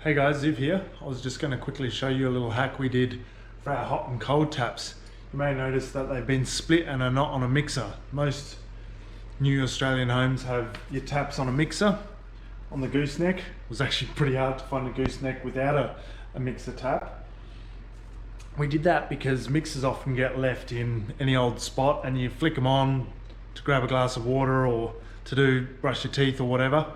Hey guys, Ziv here. I was just going to quickly show you a little hack we did for our hot and cold taps. You may notice that they've been split and are not on a mixer. Most new Australian homes have your taps on a mixer on the gooseneck. It was actually pretty hard to find a gooseneck without a mixer tap. We did that because mixers often get left in any old spot and you flick them on to grab a glass of water or to brush your teeth or whatever,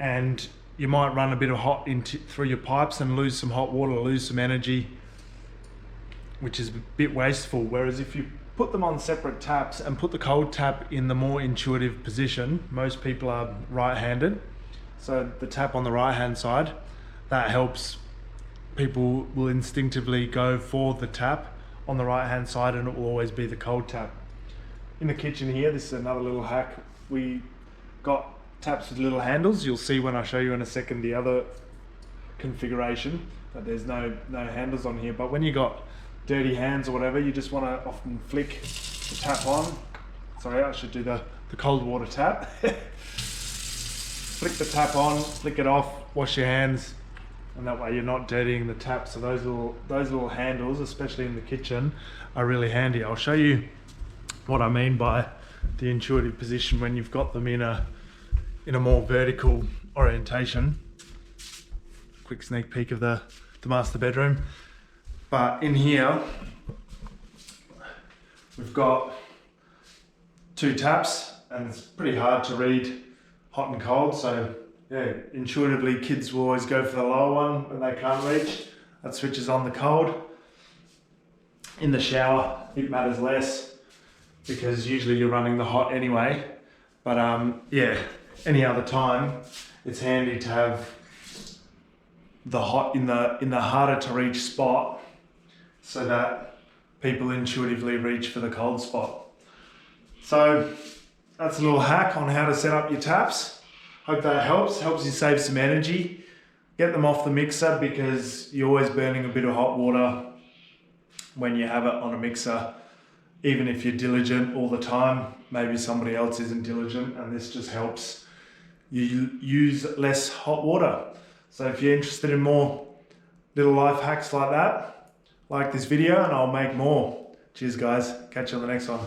and you might run a bit of hot through your pipes and lose some hot water, lose some energy, which is a bit wasteful. Whereas if you put them on separate taps and put the cold tap in the more intuitive position, most people are right-handed, so the tap on the right-hand side, that helps. People will instinctively go for the tap on the right-hand side and it will always be the cold tap. In the kitchen here, this is another little hack. We got taps with little handles. You'll see when I show you in a second the other configuration that there's no handles on here, but when you got dirty hands or whatever, you just want to often flick the tap on. Sorry, I should do the cold water tap. Flick the tap on, flick it off, wash your hands, and that way you're not dirtying the tap. So those little handles, especially in the kitchen, are really handy. I'll show you what I mean by the intuitive position when you've got them in a more vertical orientation. Quick sneak peek of the master bedroom. But in here, we've got two taps and it's pretty hard to read hot and cold. So yeah, intuitively kids will always go for the lower one when they can't reach. That switches on the cold. In the shower, it matters less because usually you're running the hot anyway. But yeah, any other time, it's handy to have the hot in the harder to reach spot so that people intuitively reach for the cold spot. So that's a little hack on how to set up your taps. Hope that helps you save some energy. Get them off the mixer because you're always burning a bit of hot water when you have it on a mixer. Even if you're diligent all the time, maybe somebody else isn't diligent, and this just helps you use less hot water. So if you're interested in more little life hacks like that, like this video and I'll make more. Cheers guys, catch you on the next one.